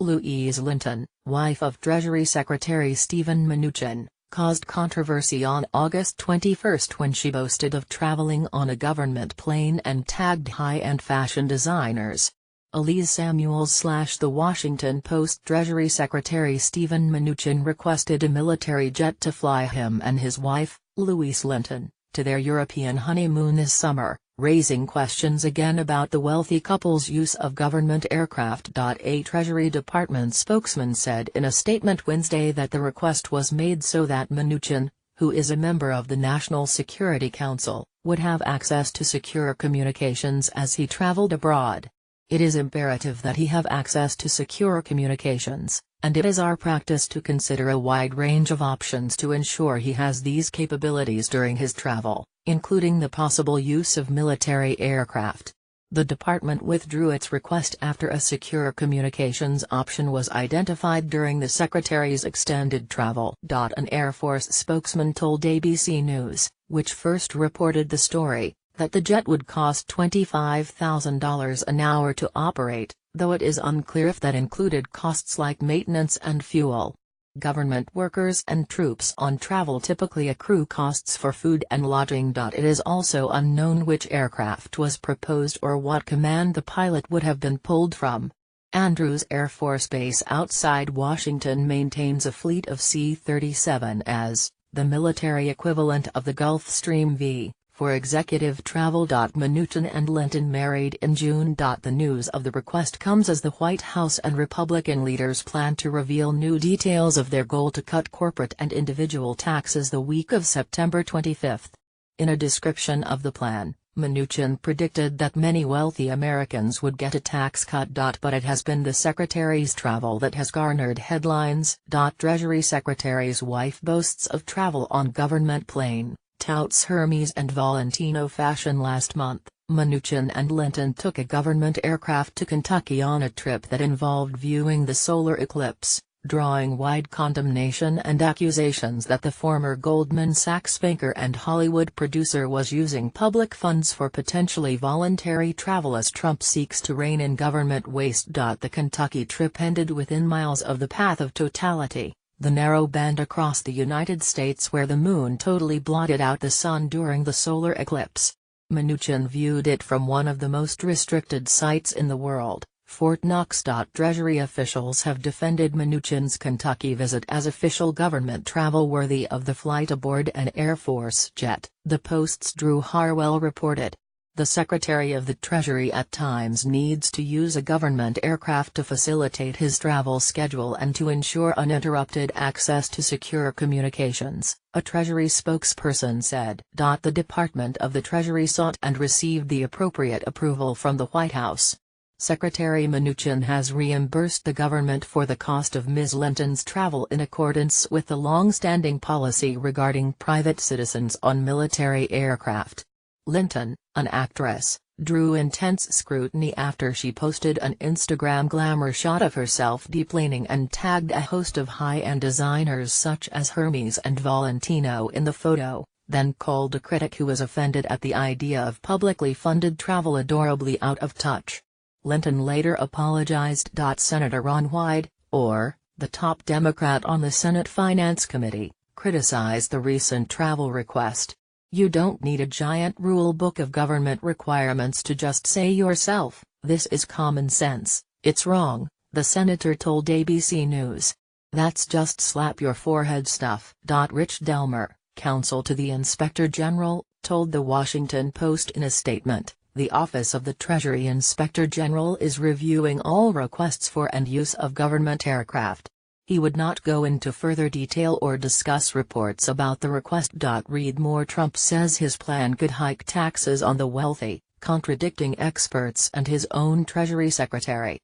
Louise Linton, wife of Treasury Secretary Steven Mnuchin, caused controversy on August 21 when she boasted of traveling on a government plane and tagged high-end fashion designers. Elise Samuels/The Washington Post Treasury Secretary Steven Mnuchin requested a military jet to fly him and his wife, Louise Linton, to their European honeymoon this summer, raising questions again about the wealthy couple's use of government aircraft. A Treasury Department spokesman said in a statement Wednesday that the request was made so that Mnuchin, who is a member of the National Security Council, would have access to secure communications as he traveled abroad. It is imperative that he have access to secure communications, and it is our practice to consider a wide range of options to ensure he has these capabilities during his travel, including the possible use of military aircraft. The department withdrew its request after a secure communications option was identified during the secretary's extended travel. An Air Force spokesman told ABC News, which first reported the story, that the jet would cost $25,000 an hour to operate, though it is unclear if that included costs like maintenance and fuel. Government workers and troops on travel typically accrue costs for food and lodging. It is also unknown which aircraft was proposed or what command the pilot would have been pulled from. Andrews Air Force Base outside Washington maintains a fleet of C-37s, the military equivalent of the Gulfstream V. For executive travel. Mnuchin and Linton married in June. The news of the request comes as the White House and Republican leaders plan to reveal new details of their goal to cut corporate and individual taxes the week of September 25. In a description of the plan, Mnuchin predicted that many wealthy Americans would get a tax cut. But it has been the secretary's travel that has garnered headlines. Treasury Secretary's wife boasts of travel on government plane, touts Hermes and Valentino fashion. Last month, Mnuchin and Linton took a government aircraft to Kentucky on a trip that involved viewing the solar eclipse, drawing wide condemnation and accusations that the former Goldman Sachs banker and Hollywood producer was using public funds for potentially voluntary travel as Trump seeks to rein in government waste. The Kentucky trip ended within miles of the path of totality, the narrow band across the United States where the moon totally blotted out the sun during the solar eclipse. Mnuchin viewed it from one of the most restricted sites in the world, Fort Knox. Treasury officials have defended Mnuchin's Kentucky visit as official government travel worthy of the flight aboard an Air Force jet, the Post's Drew Harwell reported. The Secretary of the Treasury at times needs to use a government aircraft to facilitate his travel schedule and to ensure uninterrupted access to secure communications, a Treasury spokesperson said. The Department of the Treasury sought and received the appropriate approval from the White House. Secretary Mnuchin has reimbursed the government for the cost of Ms. Linton's travel in accordance with the long-standing policy regarding private citizens on military aircraft. Linton, an actress, drew intense scrutiny after she posted an Instagram glamour shot of herself deplaning and tagged a host of high-end designers such as Hermes and Valentino in the photo, then called a critic who was offended at the idea of publicly funded travel adorably out of touch. Linton later apologized. Senator Ron Wyden, the top Democrat on the Senate Finance Committee, criticized the recent travel request. "You don't need a giant rule book of government requirements to just say yourself, this is common sense, it's wrong," the senator told ABC News. "That's just slap your forehead stuff." Rich Delmer, counsel to the Inspector General, told The Washington Post in a statement, "The Office of the Treasury Inspector General is reviewing all requests for and use of government aircraft." He would not go into further detail or discuss reports about the request. Read more. Trump says his plan could hike taxes on the wealthy, contradicting experts and his own Treasury Secretary.